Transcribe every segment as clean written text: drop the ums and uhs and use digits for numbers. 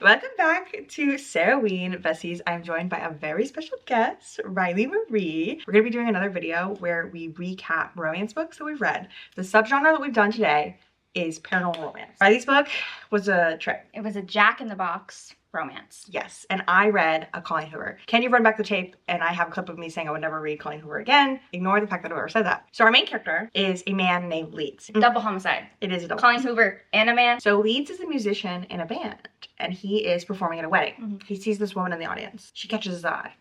Welcome back to Sarah Ween Besties. I'm joined by a very special guest, Riley Marie. We're going to be doing another video where we recap romance books that we've read. The subgenre that we've done today is paranormal romance. Riley's book was a trip. It was a Jack-in-the-Box romance. Yes, and I read a Colleen Hoover. Can you run back the tape? And I have a clip of me saying I would never read Colleen Hoover again. Ignore the fact that I've ever said that. So our main character is a man named Leeds. Double homicide. It is a double. Colleen Hoover and a man. So Leeds is a musician in a band, and he is performing at a wedding. He sees this woman in the audience. She catches his eye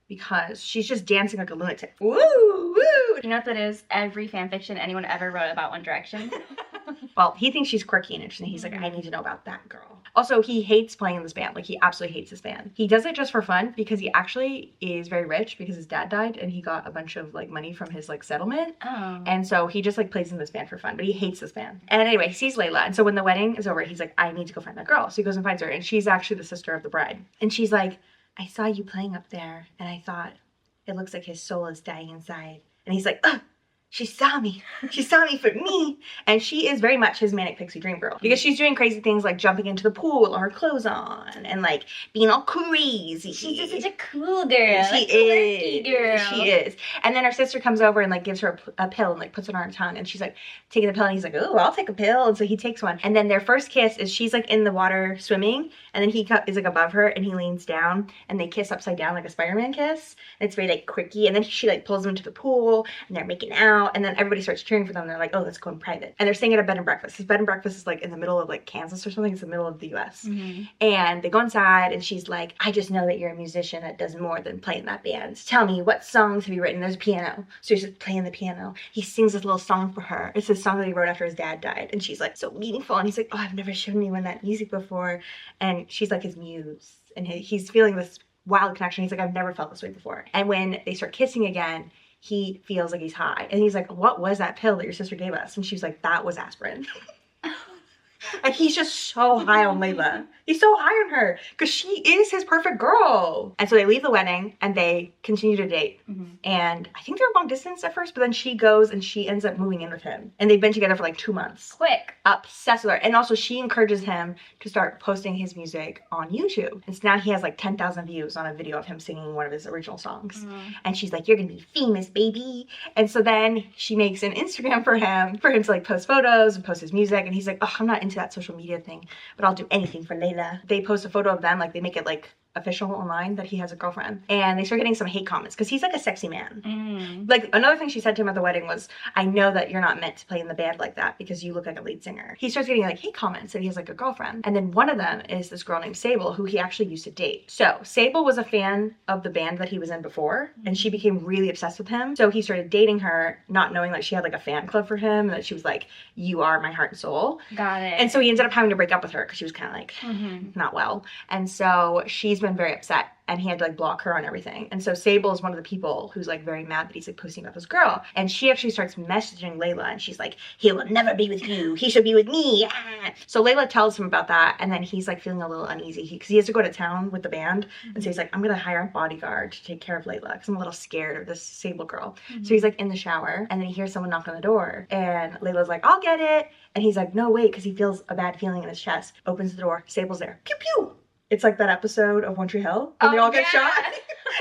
because she's just dancing like a lunatic. Woo, woo! You know what that is? Every fanfiction anyone ever wrote about One Direction. Well, he thinks she's quirky and interesting. He's like, I need to know about that girl. Also, he hates playing in this band. Like, he absolutely hates this band. He does it just for fun because he actually is very rich because his dad died and he got a bunch of like money from his like settlement. Oh. And so he just like plays in this band for fun, but he hates this band. And anyway, he sees Layla. And so when the wedding is over, he's like, I need to go find that girl. So he goes and finds her, and she's actually the sister of the bride. And she's like, I saw you playing up there and I thought it looks like his soul is dying inside. And he's like, ugh. She saw me. She saw me for me. And she is very much his manic pixie dream girl. Because she's doing crazy things like jumping into the pool with all her clothes on and like being all crazy. She's just such a cool girl. She is. Girl. She is. And then her sister comes over and like gives her a pill and like puts it on her tongue. And she's like taking the pill and he's like, oh, I'll take a pill. And so he takes one. And then their first kiss is she's like in the water swimming. And then he is like above her and he leans down and they kiss upside down like a Spider-Man kiss. And it's very like quirky. And then she like pulls him into the pool and they're making out. And then everybody starts cheering for them. They're like, oh, let's go in private. And they're staying at a bed and breakfast. His bed and breakfast is like in the middle of like Kansas or something. It's the middle of the US. And they go inside and she's like, I just know that you're a musician that does more than play in that band. Tell me, what songs have you written? There's a piano. So he's just playing the piano. He sings this little song for her. It's a song that he wrote after his dad died. And she's like, so meaningful. And he's like, oh, I've never shown anyone that music before. And she's like his muse. And he's feeling this wild connection. He's like, I've never felt this way before. And when they start kissing again, he feels like he's high. And he's like, what was that pill that your sister gave us? And she's like, that was aspirin. And he's just so high on Layla. He's so high on her because she is his perfect girl. And so they leave the wedding and they continue to date. And I think they're long distance at first, but then she goes and she ends up moving in with him. And they've been together for like 2 months. Quick. Obsessed with her. And also she encourages him to start posting his music on YouTube. And so now he has like 10,000 views on a video of him singing one of his original songs. And she's like, you're gonna be famous, baby. And so then she makes an Instagram for him to like post photos and post his music. And he's like, oh, I'm not into that social media thing, but I'll do anything for Layla. They post a photo of them, like they make it like official online that he has a girlfriend, and they start getting some hate comments because he's like a sexy man. Like another thing she said to him at the wedding was, I know that you're not meant to play in the band like that because you look like a lead singer. He starts getting like hate comments that he has like a girlfriend, and then one of them is this girl named Sable who he actually used to date. So Sable was a fan of the band that he was in before, and she became really obsessed with him. So he started dating her, not knowing like she had like a fan club for him, and that she was like, you are my heart and soul. Got it. And so he ended up having to break up with her because she was kind of like not well. And so she's been very upset and he had to like block her on everything. And so Sable is one of the people who's like very mad that he's like posting about this girl. And she actually starts messaging Layla and she's like, he will never be with you. He should be with me. So Layla tells him about that. And then he's like feeling a little uneasy because he has to go to town with the band. And so he's like, I'm going to hire a bodyguard to take care of Layla because I'm a little scared of this Sable girl. So he's like in the shower and then he hears someone knock on the door. And Layla's like, I'll get it. And he's like, no, wait, because he feels a bad feeling in his chest. Opens the door. Sable's there. Pew, pew. It's like that episode of One Tree Hill when they all get shot.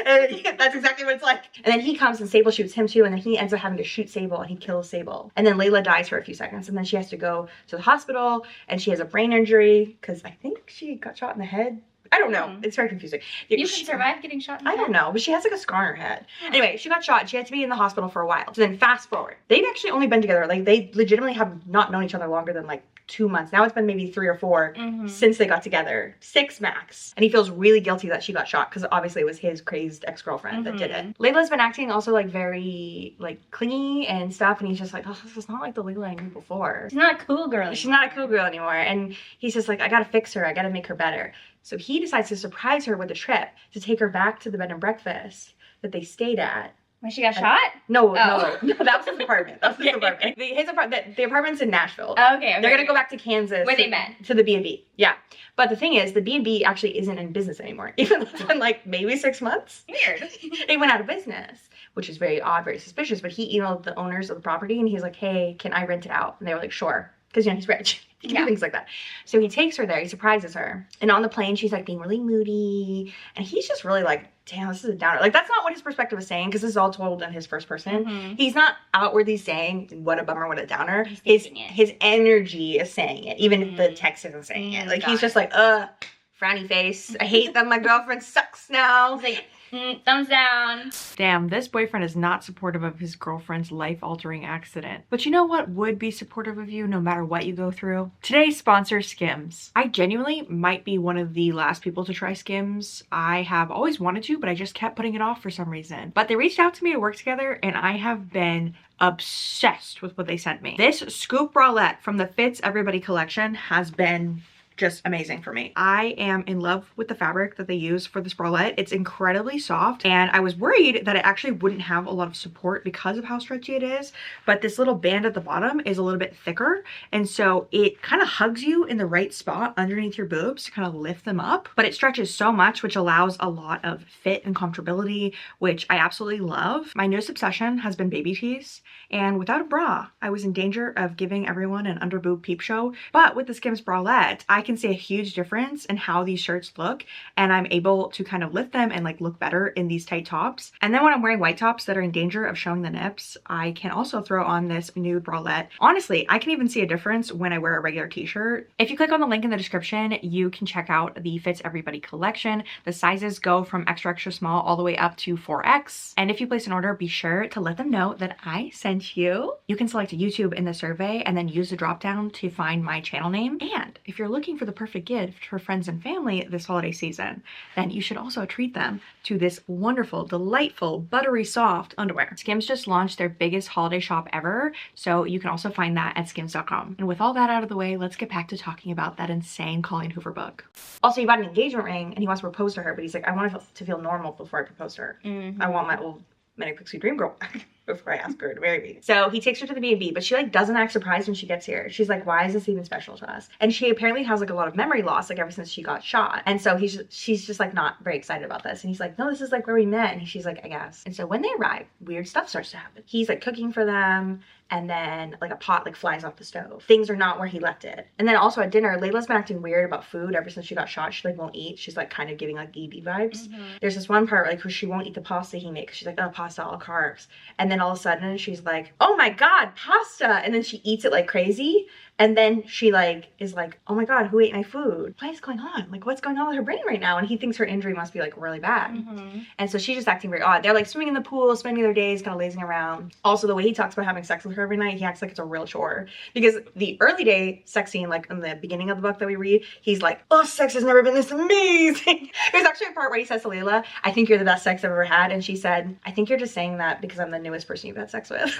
And that's exactly what it's like. And then he comes and Sable shoots him too. And then he ends up having to shoot Sable and he kills Sable. And then Layla dies for a few seconds. And then she has to go to the hospital and she has a brain injury because I think she got shot in the head. I don't know. It's very confusing. You can survive getting shot in the head? I don't know, but she has like a scar on her head. Anyway, she got shot. She had to be in the hospital for a while. So then fast forward. They've actually only been together. Like they legitimately have not known each other longer than like 2 months. Now it's been maybe 3 or 4 since they got together. 6 max. And he feels really guilty that she got shot because obviously it was his crazed ex-girlfriend that did it. Layla's been acting also like very like clingy and stuff. And he's just like, oh, this is not like the Layla I knew before. She's not a cool girl anymore. She's not a cool girl anymore. And he's just like, I gotta fix her. I gotta make her better. So he decides to surprise her with a trip to take her back to the bed and breakfast that they stayed at. When she got shot? No, that was his apartment. That was his apartment. The apartment's in Nashville. Okay. They're gonna go back to Kansas. Where they met. To the B&B. Yeah. But the thing is, the B&B actually isn't in business anymore. Even though it's been like maybe 6 months. Weird. It went out of business, which is very odd, very suspicious. But he emailed the owners of the property and he's like, hey, can I rent it out? And they were like, sure. because, you know, he's rich. He can do things like that. So he takes her there. He surprises her. And on the plane, she's like being really moody. And he's just really like, damn, this is a downer. Like, that's not what his perspective is saying, because this is all told in his first person. He's not outwardly saying, what a bummer, what a downer. His energy is saying it, even if the text isn't saying it. Like, he's just like, frowny face. I hate that my girlfriend sucks now. He's like, thumbs down. Damn, this boyfriend is not supportive of his girlfriend's life-altering accident. But you know what would be supportive of you no matter what you go through? Today's sponsor, Skims. I genuinely might be one of the last people to try Skims. I have always wanted to, but I just kept putting it off for some reason. But they reached out to me to work together, and I have been obsessed with what they sent me. This scoop bralette from the Fits Everybody collection has been just amazing for me. I am in love with the fabric that they use for this bralette. It's incredibly soft, and I was worried that it actually wouldn't have a lot of support because of how stretchy it is, but this little band at the bottom is a little bit thicker, and so it kind of hugs you in the right spot underneath your boobs to kind of lift them up, but it stretches so much, which allows a lot of fit and comfortability, which I absolutely love. My newest obsession has been baby tees, and without a bra, I was in danger of giving everyone an under boob peep show, but with the Skims bralette, I can see a huge difference in how these shirts look, and I'm able to kind of lift them and like look better in these tight tops. And then when I'm wearing white tops that are in danger of showing the nips, I can also throw on this nude bralette. Honestly, I can even see a difference when I wear a regular t-shirt. If you click on the link in the description, you can check out the Fits Everybody collection. The sizes go from extra extra small all the way up to 4X. And if you place an order, be sure to let them know that I sent you. You can select a YouTube in the survey and then use the drop down to find my channel name. And if you're looking for the perfect gift for friends and family this holiday season, then you should also treat them to this wonderful, delightful, buttery soft underwear. Skims just launched their biggest holiday shop ever, so you can also find that at skims.com. And with all that out of the way, let's get back to talking about that insane Colleen Hoover book. Also, he bought an engagement ring and he wants to propose to her, but he's like, I want to feel normal before I propose to her. I want my old Manic Pixie Dream Girl back before I ask her to marry me. So he takes her to the B&B, but she like doesn't act surprised when she gets here. She's like, why is this even special to us? And she apparently has like a lot of memory loss, like ever since she got shot. And so she's just like not very excited about this. And he's like, no, this is like where we met. And she's like, I guess. And so when they arrive, weird stuff starts to happen. He's like cooking for them, and then like a pot like flies off the stove. Things are not where he left it. And then also at dinner, Layla's been acting weird about food ever since she got shot. She like won't eat. She's like kind of giving like ED vibes. There's this one part like where she won't eat the pasta he makes. She's like, oh, pasta, all carbs. And then all of a sudden she's like, oh my God, pasta. And then she eats it like crazy. And then she like is like, oh my God, who ate my food? What is going on? Like, what's going on with her brain right now? And he thinks her injury must be like really bad. And so she's just acting very odd. They're like swimming in the pool, spending their days kind of lazing around. Also, the way he talks about having sex with her every night, he acts like it's a real chore. Because the early day sex scene, like in the beginning of the book that we read, he's like, oh, sex has never been this amazing. There's actually a part where he says to Layla, I think you're the best sex I've ever had. And she said, I think you're just saying that because I'm the newest person you've had sex with.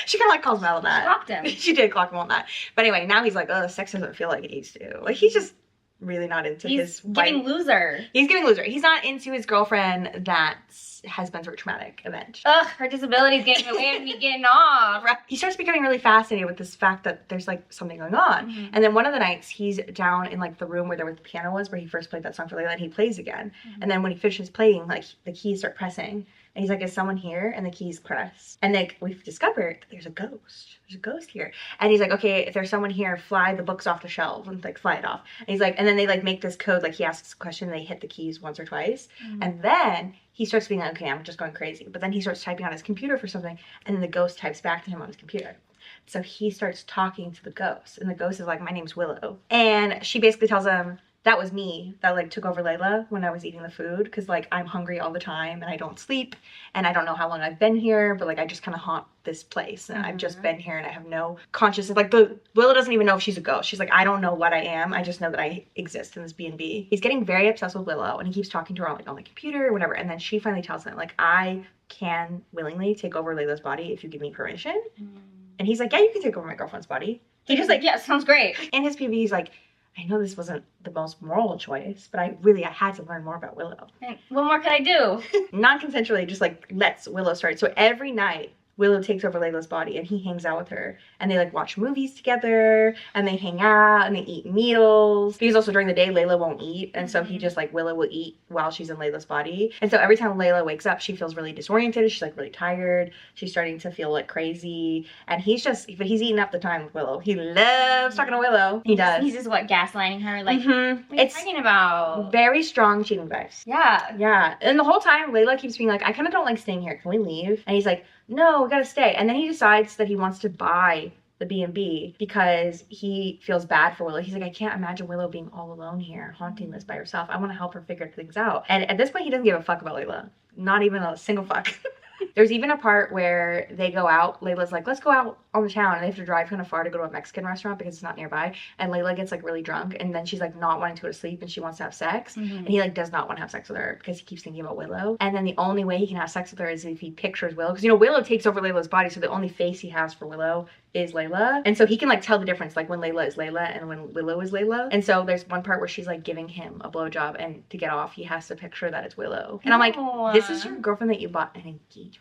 She kind of like calls him out on that. She clocked him. She did clock him on that. But anyway, now he's like, oh, sex doesn't feel like it used to. Like, he's just really not into his wife. He's giving loser. He's giving loser. He's not into his girlfriend that has been through a traumatic event. Ugh, her disability's getting away with me getting off. He starts becoming really fascinated with this fact that there's like something going on. And then one of the nights he's down in like the room where the piano was, where he first played that song for Layla, and he plays again. And then when he finishes playing, like the keys start pressing. And he's like, is someone here? And the keys press. And like, we've discovered that there's a ghost. There's a ghost here. And he's like, okay, if there's someone here, fly the books off the shelf and like fly it off. And he's like, and then they like make this code, like he asks a question and they hit the keys once or twice. And then he starts being like, okay, I'm just going crazy. But then he starts typing on his computer for something, and then the ghost types back to him on his computer. So he starts talking to the ghost, and the ghost is like, my name's Willow. And she basically tells him, that was me that like took over Layla when I was eating the food, because like I'm hungry all the time and I don't sleep and I don't know how long I've been here, but like I just kind of haunt this place and I've just been here and I have no consciousness. Like Willow doesn't even know if she's a ghost. She's like, I don't know what I am. I just know that I exist in this B&B. He's getting very obsessed with Willow and he keeps talking to her on the computer or whatever. And then she finally tells him like, I can willingly take over Layla's body if you give me permission. And he's like, yeah, you can take over my girlfriend's body. He just like, yeah, sounds great. In his PV, he's like, I know this wasn't the most moral choice, but I had to learn more about Willow. What more could I do? Non-consensually just like lets Willow start. So every night Willow takes over Layla's body and he hangs out with her. And they like watch movies together and they hang out and they eat meals. Because also during the day, Layla won't eat. And so he just like, Willow will eat while she's in Layla's body. And so every time Layla wakes up, she feels really disoriented. She's like really tired. She's starting to feel like crazy. And he's eating up the time with Willow. He loves talking to Willow. He does. He's just what, gaslighting her? Like, Mm-hmm. what are you talking about? Very strong cheating vibes. Yeah. Yeah. And the whole time, Layla keeps being like, I kind of don't like staying here. Can we leave? And he's like, no, we gotta stay. And then he decides that he wants to buy the B&B because he feels bad for Willow. He's like, I can't imagine Willow being all alone here, haunting this by herself. I want to help her figure things out. And at this point, he doesn't give a fuck about Layla. Not even a single fuck. There's even a part where they go out. Layla's like, let's go out on the town. And they have to drive kind of far to go to a Mexican restaurant because it's not nearby. And Layla gets like really drunk. And then she's like not wanting to go to sleep and she wants to have sex. And he like does not want to have sex with her because he keeps thinking about Willow. And then the only way he can have sex with her is if he pictures Willow. Because, you know, Willow takes over Layla's body. So the only face he has for Willow is Layla. And so he can like tell the difference, like when Layla is Layla and when Willow is Layla. And so there's one part where she's like giving him a blowjob, and to get off, he has to picture that it's Willow. And I'm like, this is your girlfriend that you bought an engagement ring.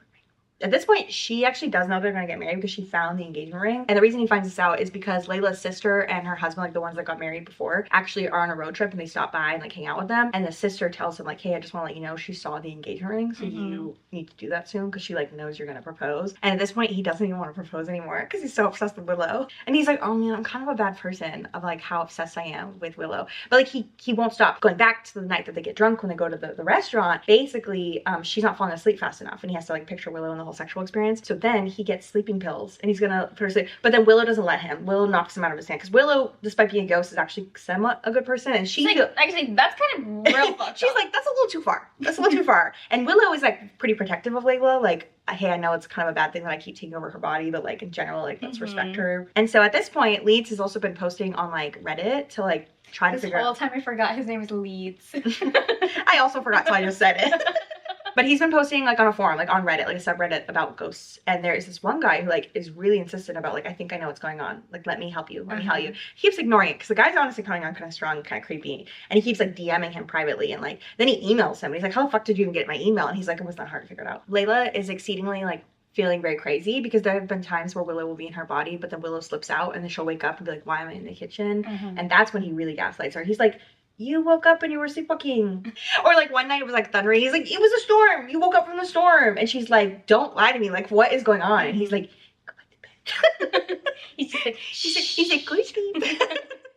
At this point, she actually does know they're going to get married because she found the engagement ring. And the reason he finds this out is because Layla's sister and her husband, like the ones that got married before, actually are on a road trip and they stop by and like hang out with them. And the sister tells him like, hey, I just want to let you know she saw the engagement ring. So you need to do that soon because she like knows you're going to propose. And at this point, he doesn't even want to propose anymore because he's so obsessed with Willow. And he's like, oh man, I'm kind of a bad person of like how obsessed I am with Willow. But like he won't stop. Going back to the night that they get drunk when they go to the restaurant, basically she's not falling asleep fast enough and he has to like picture Willow and the whole sexual experience. So then he gets sleeping pills and he's gonna put her to sleep. But then Willow doesn't let him. Willow knocks him out of his hand because Willow, despite being a ghost, is actually somewhat a good person. And she's like, actually, that's kind of real fucked she's up. like, that's a little too far. That's a little too far. And Willow is like pretty protective of Layla. Like, hey, I know it's kind of a bad thing that I keep taking over her body, but like in general, like let's respect her. And so at this point, Leeds has also been posting on like Reddit to like try to figure out. This whole time I forgot his name was Leeds. I also forgot till I just said it. But he's been posting like on a forum, like on Reddit, like a subreddit about ghosts. And there is this one guy who like is really insistent about like, I think I know what's going on. Like, let me help you. Let me help you. He keeps ignoring it because the guy's honestly coming on kind of strong, kind of creepy. And he keeps like DMing him privately. And like, then he emails him. And he's like, how the fuck did you even get my email? And he's like, it was not hard to figure it out. Layla is exceedingly like feeling very crazy because there have been times where Willow will be in her body, but then Willow slips out and then she'll wake up and be like, why am I in the kitchen? And that's when he really gaslights her. He's like, you woke up and you were sleepwalking. Or like one night it was like thundering. He's like, it was a storm. You woke up from the storm. And she's like, don't lie to me. Like, what is going on? And he's like, go back to bed. he's like, go to sleep.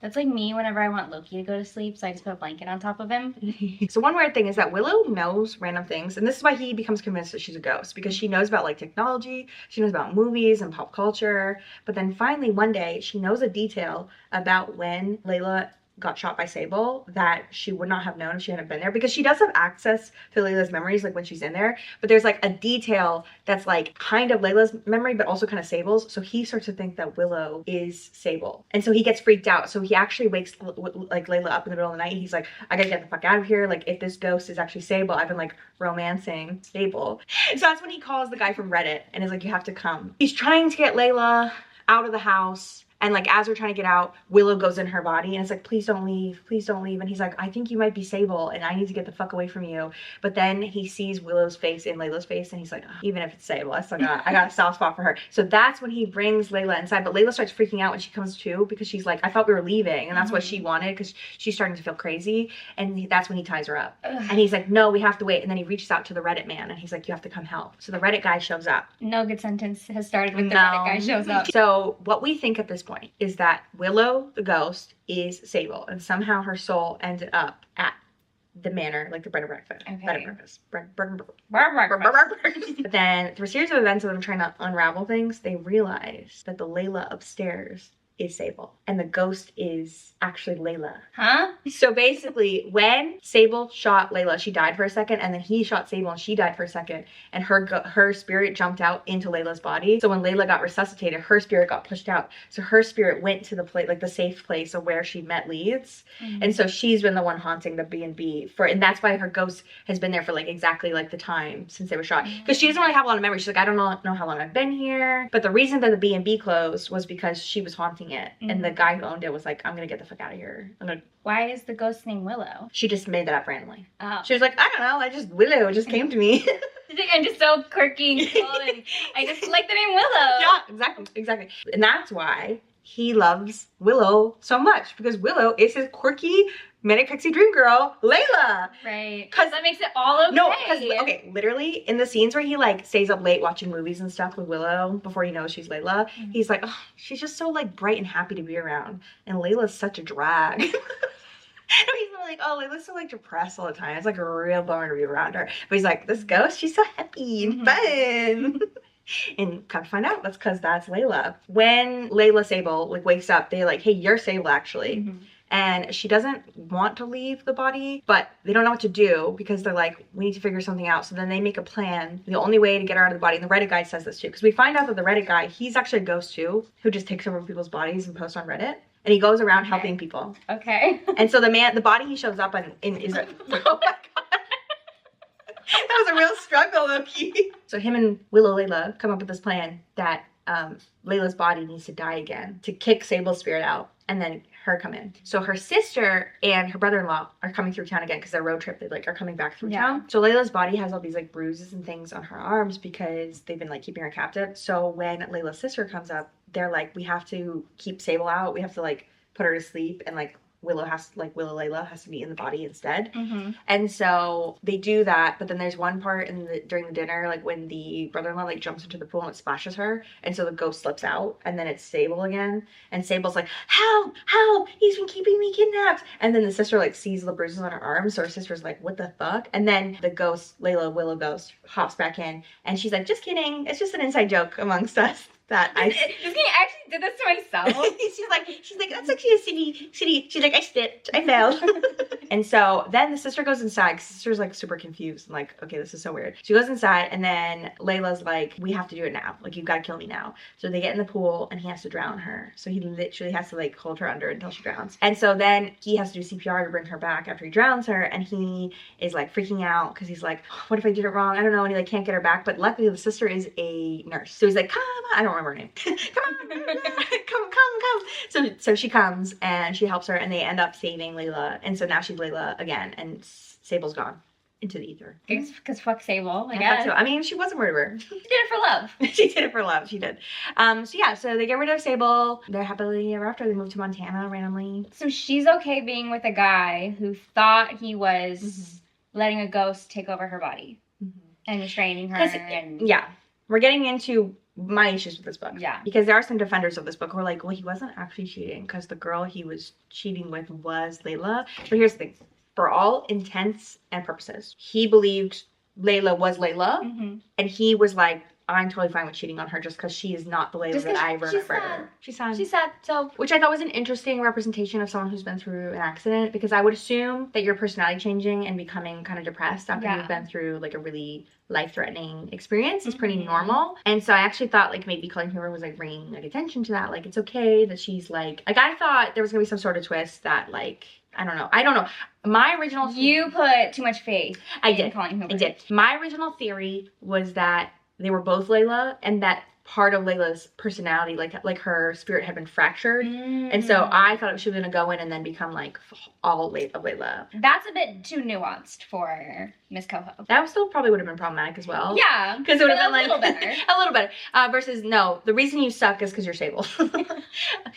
That's like me whenever I want Loki to go to sleep, so I just put a blanket on top of him. So one weird thing is that Willow knows random things, and this is why he becomes convinced that she's a ghost, because she knows about like technology, she knows about movies and pop culture, but then finally one day she knows a detail about when Layla got shot by Sable that she would not have known if she hadn't been there, because she does have access to Layla's memories like when she's in there, but there's like a detail that's like kind of Layla's memory but also kind of Sable's, so he starts to think that Willow is Sable, and so he gets freaked out. So he actually wakes like Layla up in the middle of the night. He's like, I gotta get the fuck out of here, like if this ghost is actually Sable, I've been like romancing Sable. So that's when he calls the guy from Reddit and is like, you have to come. He's trying to get Layla out of the house. And like, as we're trying to get out, Willow goes in her body and it's like, please don't leave, please don't leave. And he's like, I think you might be Sable and I need to get the fuck away from you. But then he sees Willow's face in Layla's face and he's like, oh, even if it's Sable, I got a soft spot for her. So that's when he brings Layla inside. But Layla starts freaking out when she comes to, because she's like, I thought we were leaving. And that's what she wanted, because she's starting to feel crazy. And that's when he ties her up. And he's like, no, we have to wait. And then he reaches out to the Reddit man and he's like, you have to come help. So the Reddit guy shows up. No good sentence has started with the Reddit guy shows up. So what we think at this point is that Willow, the ghost, is Sable, and somehow her soul ended up at the manor, like the bread and breakfast. Okay. Bed and breakfast. But then through a series of events of them trying to unravel things, they realize that the Layla upstairs is Sable and the ghost is actually Layla. Huh? So basically, when Sable shot Layla, she died for a second, and then he shot Sable and she died for a second, and her spirit jumped out into Layla's body. So when Layla got resuscitated, her spirit got pushed out. So her spirit went to the place, like the safe place of where she met Leeds. And so she's been the one haunting the B&B and that's why her ghost has been there for like exactly like the time since they were shot. Because she doesn't really have a lot of memory. She's like, I don't know how long I've been here. But the reason that the B&B closed was because she was haunting haunting it. And the guy who owned it was like, I'm gonna get the fuck out of here. Why is the ghost named Willow? She just made that up randomly. Oh. She was like, I don't know, Willow just came to me. I think I'm just so quirky and cool, and I just like the name Willow. Yeah, exactly. And that's why he loves Willow so much, because Willow is his quirky manic pixie dream girl, Layla. Right. Because that makes it all okay. No, because literally in the scenes where he like stays up late watching movies and stuff with Willow before he knows she's Layla, he's like, oh, she's just so like bright and happy to be around, and Layla's such a drag. He's like, oh, Layla's so like depressed all the time. It's like a real bummer to be around her. But he's like, this ghost, she's so happy and fun. And come to find out, that's because that's Layla. When Layla Sable like wakes up, they're like, hey, you're Sable actually. And she doesn't want to leave the body, but they don't know what to do because they're like, we need to figure something out. So then they make a plan. The only way to get her out of the body, and the Reddit guy says this too, because we find out that the Reddit guy, he's actually a ghost too, who just takes over people's bodies and posts on Reddit. And he goes around helping people. Okay. And so the body he shows up in is a, oh my God. That was a real struggle, Loki. So him and Willow Layla come up with this plan that Layla's body needs to die again to kick Sable's spirit out, and then her come in. So her sister and her brother-in-law are coming through town again because their road trip, they like are coming back through town. So Layla's body has all these like bruises and things on her arms because they've been like keeping her captive. So when Layla's sister comes up, they're like, we have to keep Sable out. We have to like put her to sleep, and like Willow Layla has to be in the body instead. And so they do that, but then there's one part during the dinner, like when the brother-in-law like jumps into the pool and it splashes her, and so the ghost slips out, and then it's Sable again, and Sable's like, help, he's been keeping me kidnapped. And then the sister like sees the bruises on her arms, so her sister's like, what the fuck? And then the ghost, Willow ghost, hops back in, and she's like, just kidding, it's just an inside joke amongst us. That I actually did this to myself. she's like, that's actually a city. She's like, I slipped, I fell. And so then the sister goes inside, because sister's like super confused and like, okay, this is so weird. She goes inside, and then Layla's like, we have to do it now. Like, you've got to kill me now. So they get in the pool, and he has to drown her. So he literally has to like hold her under until she drowns. And so then he has to do CPR to bring her back after he drowns her, and he is like freaking out because he's like, what if I did it wrong? I don't know. And he like can't get her back. But luckily the sister is a nurse. So he's like, come on, I don't remember her name. come. So she comes and she helps her, and they end up saving Layla. And so now she's Layla again, and Sable's gone into the ether. Because fuck Sable, I guess. guess. So, I mean, she was a murderer. She did it for love. She did it for love. She did. So yeah, so they get rid of Sable. They're happily ever after. They move to Montana randomly. So she's okay being with a guy who thought he was letting a ghost take over her body and restraining her. Yeah, we're getting into my issues with this book. Yeah. Because there are some defenders of this book who are like, well, he wasn't actually cheating because the girl he was cheating with was Layla. But here's the thing. For all intents and purposes, he believed Layla was Layla. And he was like, I'm totally fine with cheating on her just because she is not the Layla that I remember her. She's sad. She's sad. So, which I thought was an interesting representation of someone who's been through an accident, because I would assume that your personality changing and becoming kind of depressed after you've been through like a really life-threatening experience is pretty normal. And so I actually thought like maybe Colleen Hoover was like bringing like attention to that. Like, it's okay that she's like I thought there was gonna be some sort of twist that like, I don't know. My original... You put too much faith in Colleen Hoover. I did. My original theory was that they were both Layla, and that part of Layla's personality, like her spirit had been fractured. And so I thought she was going to go in and then become like all of Layla. That's a bit too nuanced for Miss Coho. That still probably would have been problematic as well. Yeah. Because it would have been like... a little better. A little better. Versus, no, the reason you suck is because you're Sable.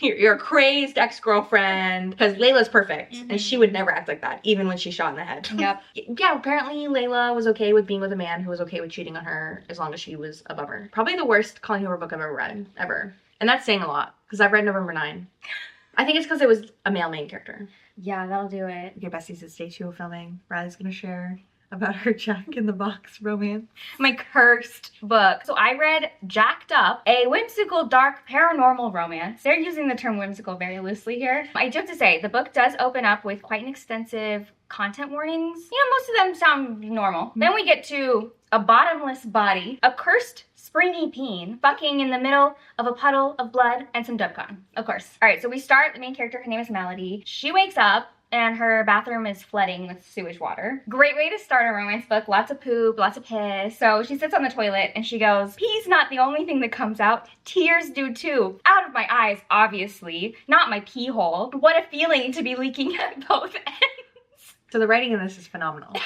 You're a crazed ex-girlfriend. Because Layla's perfect. And she would never act like that, even when she's shot in the head. Yep. Yeah, apparently Layla was okay with being with a man who was okay with cheating on her as long as she was above her. Probably the worst Colleen Hoover book I've ever read. Ever. And that's saying a lot. Because I've read November 9. I think it's because it was a male main character. Yeah, that'll do it. Okay, besties, it's day 2 of filming. Riley's gonna share about her Jack in the Box romance. My cursed book. So I read Jacked Up, a whimsical, dark, paranormal romance. They're using the term whimsical very loosely here. I do have to say, the book does open up with quite an extensive content warnings. You know, most of them sound normal. Then we get to a bottomless body, a cursed springy peen fucking in the middle of a puddle of blood, and some dubcon, of course. All right, so we start, the main character, her name is Melody. She wakes up and her bathroom is flooding with sewage water. Great way to start a romance book. Lots of poop, lots of piss. So she sits on the toilet and she goes, pee's not the only thing that comes out. Tears do too. Out of my eyes, obviously. Not my pee hole. What a feeling to be leaking at both ends. So the writing in this is phenomenal.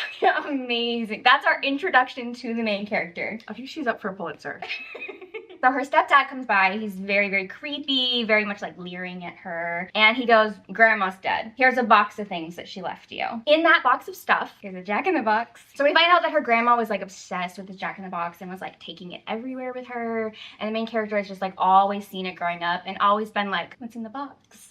Amazing. That's our introduction to the main character. I think she's up for a Pulitzer. So her stepdad comes by. He's very, very creepy, very much like leering at her. And he goes, Grandma's dead. Here's a box of things that she left you. In that box of stuff, here's a Jack-in-the-Box. So we find out that her grandma was like obsessed with this Jack-in-the-Box and was like taking it everywhere with her. And the main character has just like always seen it growing up and always been like, what's in the box?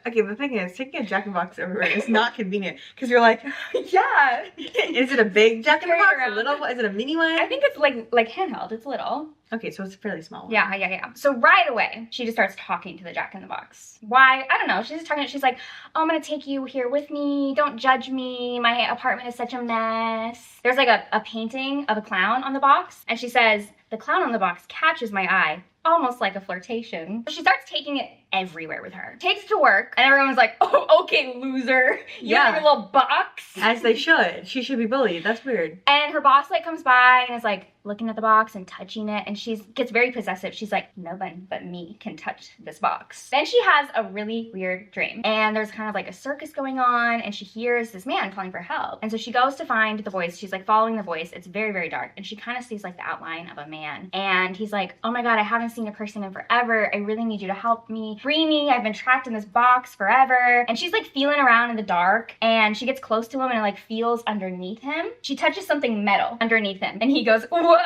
Okay, the thing is, taking a Jack-in-the-Box everywhere is not convenient because you're like, Yeah. is it a big Jack-in-the-Box? Carry it A little? Is it a mini one? I think it's like handheld. It's little. Okay, so it's a fairly small one. Yeah. So right away, she just starts talking to the Jack-in-the-Box. Why? I don't know. She's just talking. She's like, oh, I'm going to take you here with me. Don't judge me. My apartment is such a mess. There's like a painting of a clown on the box. And she says, the clown on the box catches my eye. Almost like a flirtation. She starts taking it everywhere with her. Takes it to work, and everyone's like, oh, okay, loser. You have your little box. As they should. She should be bullied. That's weird. And her boss like comes by and is like looking at the box and touching it, and she gets very possessive. She's like, no one but me can touch this box. Then she has a really weird dream, and there's kind of like a circus going on, and she hears this man calling for help. And so she goes to find the voice. She's like following the voice. It's very, very dark, and she kind of sees like the outline of a man, and he's like, oh my god, I haven't seen a person in forever. I really need you to help me. Free me. I've been trapped in this box forever. And she's like feeling around in the dark, and she gets close to him and like feels underneath him. She touches something metal underneath him, and he goes, whoa,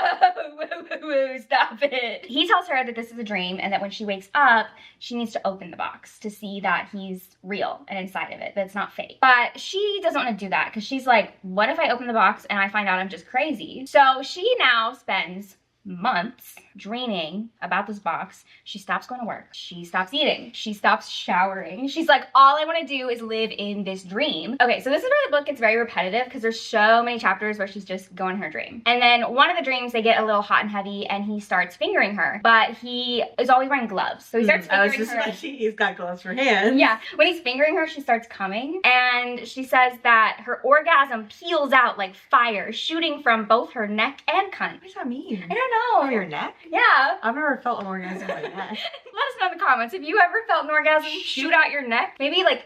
stop it. He tells her that this is a dream and that when she wakes up, she needs to open the box to see that he's real and inside of it, that it's not fake. But she doesn't want to do that because she's like, what if I open the box and I find out I'm just crazy? So she now spends months dreaming about this box. She stops going to work. She stops eating. She stops showering. She's like, all I want to do is live in this dream. Okay, so this is where the book gets very repetitive because there's so many chapters where she's just going her dream. And then one of the dreams, they get a little hot and heavy and he starts fingering her, but he is always wearing gloves. So he starts fingering her. He's got gloves for hands. Yeah, when he's fingering her, she starts coming, and she says that her orgasm peels out like fire, shooting from both her neck and cunt. What does that mean? I don't know. Or your neck? Yeah. I've never felt an orgasm like that. Let us know in the comments. Have you ever felt an orgasm shoot out your neck? Maybe like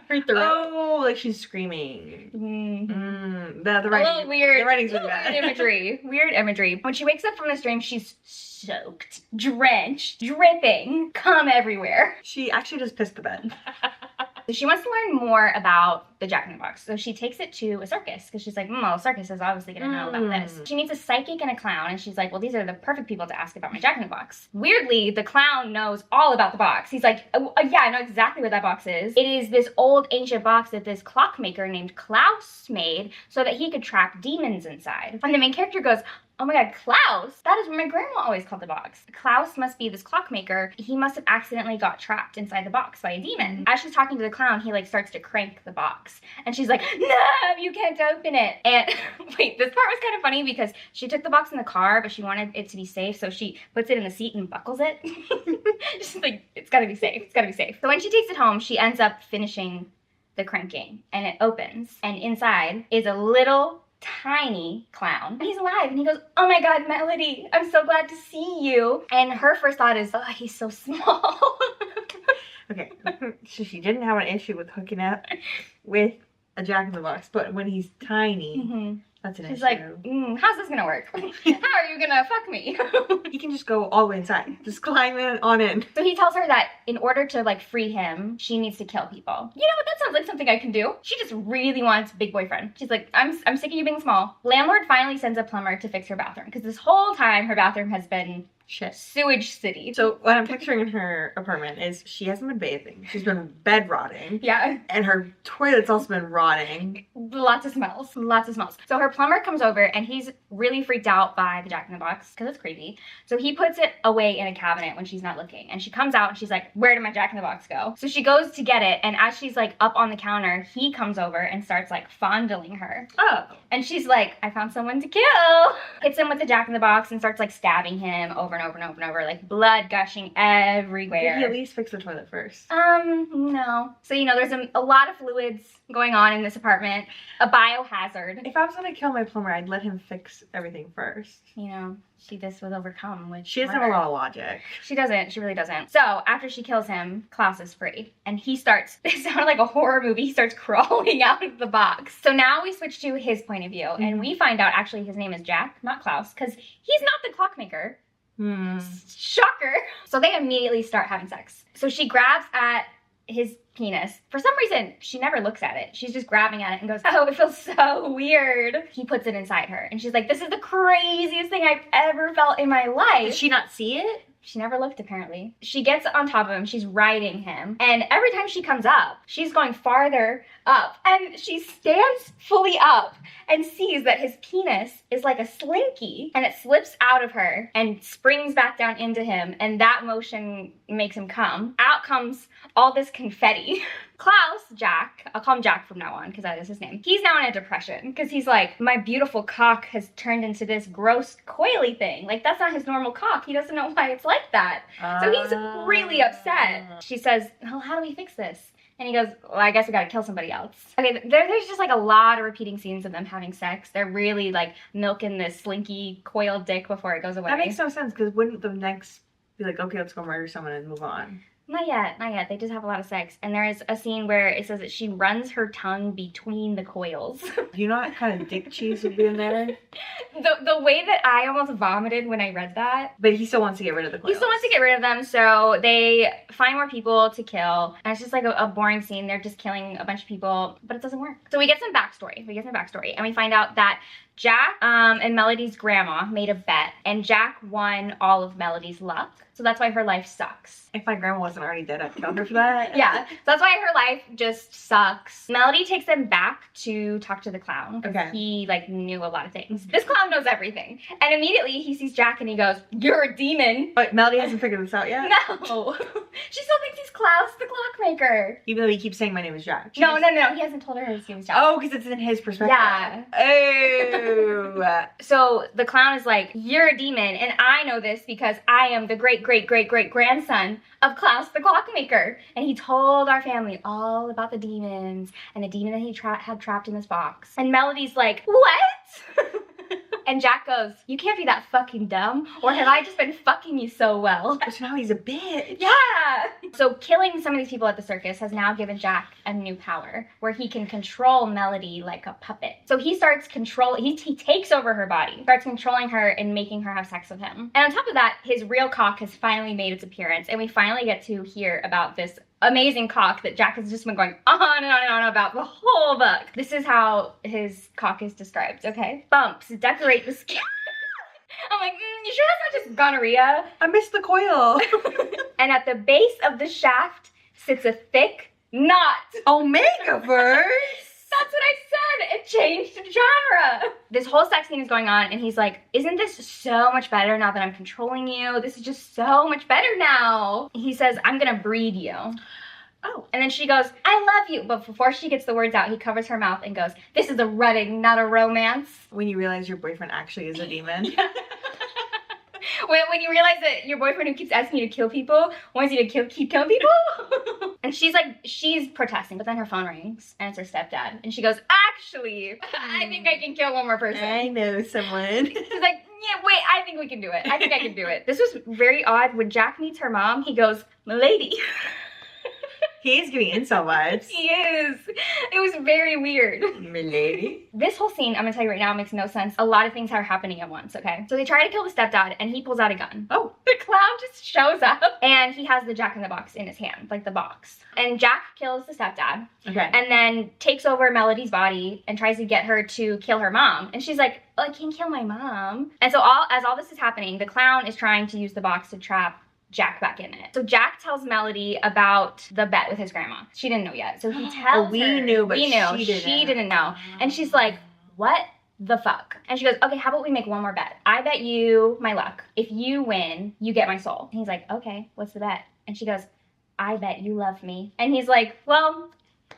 her throat. Oh, like she's screaming. Mm-hmm. The A writing. little weird. The writing's really bad. Weird imagery. Weird imagery. When she wakes up from this dream, she's soaked, drenched, dripping, cum everywhere. She actually just pissed the bed. So she wants to learn more about the Jack-in-the-Box. So she takes it to a circus because she's like, well, circus is obviously going to know about this. She meets a psychic and a clown, and she's like, well, these are the perfect people to ask about my Jack-in-the-Box. Weirdly, the clown knows all about the box. He's like, oh, yeah, I know exactly what that box is. It is this old ancient box that this clockmaker named Klaus made so that he could trap demons inside. And the main character goes, oh my god, Klaus? That is what my grandma always called the box. Klaus must be this clockmaker. He must have accidentally got trapped inside the box by a demon. As she's talking to the clown, he like starts to crank the box. And she's like, no, you can't open it. And wait, this part was kind of funny because she took the box in the car, but she wanted it to be safe. So she puts it in the seat and buckles it. Just like, it's gotta be safe. It's gotta be safe. So when she takes it home, she ends up finishing the cranking, and it opens. And inside is a little tiny clown. He's alive, and he goes, oh my god, Melody, I'm so glad to see you. And her first thought is, oh, he's so small. Okay, so she didn't have an issue with hooking up with a Jack-in-the-Box, but when he's tiny, that's an issue. She's like, how's this gonna work? How are you gonna fuck me? He can just go all the way inside. Just climb on in. So he tells her that in order to like free him, she needs to kill people. You know what? That sounds like something I can do. She just really wants a big boyfriend. She's like, I'm sick of you being small. Landlord finally sends a plumber to fix her bathroom because this whole time her bathroom has been shit. Sewage city. So what I'm picturing in her apartment is she hasn't been bathing. She's been bed rotting. Yeah. And her toilet's also been rotting. Lots of smells. Lots of smells. So her plumber comes over and he's really freaked out by the Jack-in-the-Box because it's creepy. So he puts it away in a cabinet when she's not looking. And she comes out and she's like, where did my Jack-in-the-Box go? So she goes to get it, and as she's like up on the counter, he comes over and starts like fondling her. Oh. And she's like, I found someone to kill. Hits him with the Jack-in-the-Box and starts like stabbing him over and and over and over and over, like blood gushing everywhere. Did he at least fix the toilet first? No. So, you know, there's a lot of fluids going on in this apartment, a biohazard. If I was gonna kill my plumber, I'd let him fix everything first. You know, this was overcome with She doesn't have a lot of logic. She doesn't. She really doesn't. So after she kills him, Klaus is free. And he starts, it sounded like a horror movie, he starts crawling out of the box. So now we switch to his point of view. And we find out actually his name is Jack, not Klaus, because he's not the clockmaker. Shocker. So they immediately start having sex. So she grabs at his penis. For some reason, she never looks at it. She's just grabbing at it and goes, oh, it feels so weird. He puts it inside her. And she's like, this is the craziest thing I've ever felt in my life. Did she not see it? She never looked, apparently. She gets on top of him. She's riding him. And every time she comes up, she's going farther up. And she stands fully up and sees that his penis is like a slinky. And it slips out of her and springs back down into him. And that motion makes him come. Out comes all this confetti. Klaus, Jack, I'll call him Jack from now on because that is his name. He's now in a depression because he's like, my beautiful cock has turned into this gross coily thing. Like, that's not his normal cock. He doesn't know why it's like that. So he's really upset. She says, well, how do we fix this? And he goes, well, I guess we gotta kill somebody else. Okay, there's just like a lot of repeating scenes of them having sex. They're really like milking this slinky coiled dick before it goes away. That makes no sense because wouldn't the next be like, okay, let's go murder someone and move on? Not yet, not yet. They just have a lot of sex. And there is a scene where it says that she runs her tongue between the coils. Do you know what kind of dick cheese would be in there? The way that I almost vomited when I read that. But he still wants to get rid of the coils. He still wants to get rid of them, so they find more people to kill. And it's just like a boring scene. They're just killing a bunch of people, but it doesn't work. So we get some backstory. And we find out that Jack and Melody's grandma made a bet, and Jack won all of Melody's luck. So that's why her life sucks. If my grandma wasn't already dead, I'd kill her for that. Yeah, so that's why her life just sucks. Melody takes them back to talk to the clown. Okay. He like knew a lot of things. This clown knows everything. And immediately he sees Jack and he goes, you're a demon. But Melody hasn't figured this out yet? No. She still thinks he's Klaus the clockmaker. Even though he keeps saying my name is Jack. No. He hasn't told her his name is Jack. Oh, because it's in his perspective. Yeah. Oh. So the clown is like, you're a demon, and I know this because I am the great-great-great-great-grandson of Klaus the clockmaker. And he told our family all about the demons and the demon that he had trapped in this box. And Melody's like, what? And Jack goes, you can't be that fucking dumb, or have I just been fucking you so well? So now he's a bitch. Yeah! So killing some of these people at the circus has now given Jack a new power, where he can control Melody like a puppet. So he starts he takes over her body, starts controlling her and making her have sex with him. And on top of that, his real cock has finally made its appearance, and we finally get to hear about this amazing cock that Jack has just been going on and on and on about the whole book. This is how his cock is described, okay? Bumps decorate the skin. I'm like, you sure that's not just gonorrhea? I missed the coil. And at the base of the shaft sits a thick knot. Omega-verse? That's what I said. It changed genre. This whole sex scene is going on, and he's like, isn't this so much better now that I'm controlling you? This is just so much better now. He says, I'm gonna breed you. Oh. And then she goes, I love you. But before she gets the words out, he covers her mouth and goes, this is a wedding, not a romance. When you realize your boyfriend actually is a demon. Yeah. When you realize that your boyfriend who keeps asking you to kill people wants you to keep killing people. And she's protesting, but then her phone rings and it's her stepdad. And she goes, actually, I think I can kill one more person. I know someone. She's like, yeah, wait, I think we can do it. I think I can do it. This was very odd. When Jack meets her mom, he goes, "Milady." He is giving incel vibes. He is. It was very weird. Milady. This whole scene, I'm gonna tell you right now, makes no sense. A lot of things are happening at once, okay? So they try to kill the stepdad, and he pulls out a gun. Oh. The clown just shows up, and he has the Jack in the Box in his hand, like the box. And Jack kills the stepdad. Okay. And then takes over Melody's body and tries to get her to kill her mom. And she's like, oh, I can't kill my mom. And so as all this is happening, the clown is trying to use the box to trap Jack back in it. So Jack tells Melody about the bet with his grandma. She didn't know yet. So he tells her. We knew, but she didn't know. And she's like, what the fuck? And she goes, okay, how about we make one more bet? I bet you my luck. If you win, you get my soul. And he's like, okay, what's the bet? And she goes, I bet you love me. And he's like, well,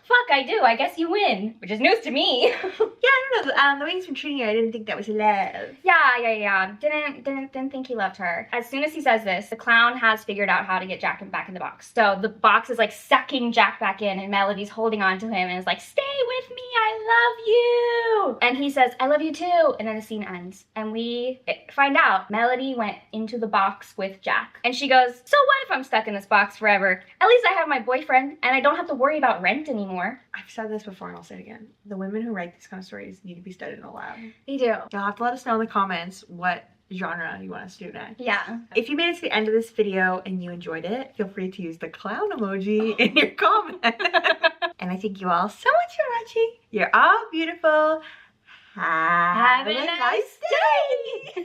fuck, I do. I guess you win, which is news to me. Yeah, I don't know. The way he's been treating her, I didn't think that was love. Yeah. Didn't think he loved her. As soon as he says this, the clown has figured out how to get Jack back in the box. So the box is like sucking Jack back in, and Melody's holding on to him and is like, stay with me, I love you. And he says, I love you too. And then the scene ends. And we find out Melody went into the box with Jack. And she goes, so what if I'm stuck in this box forever? At least I have my boyfriend and I don't have to worry about rent anymore. I've said this before and I'll say it again. The women who write these kind of stories need to be studied in a lab. They do. You'll have to let us know in the comments what genre you want us to do next. Yeah. If you made it to the end of this video and you enjoyed it, feel free to use the clown emoji in your comment. And I thank you all so much for watching. You're all beautiful. Have a nice day.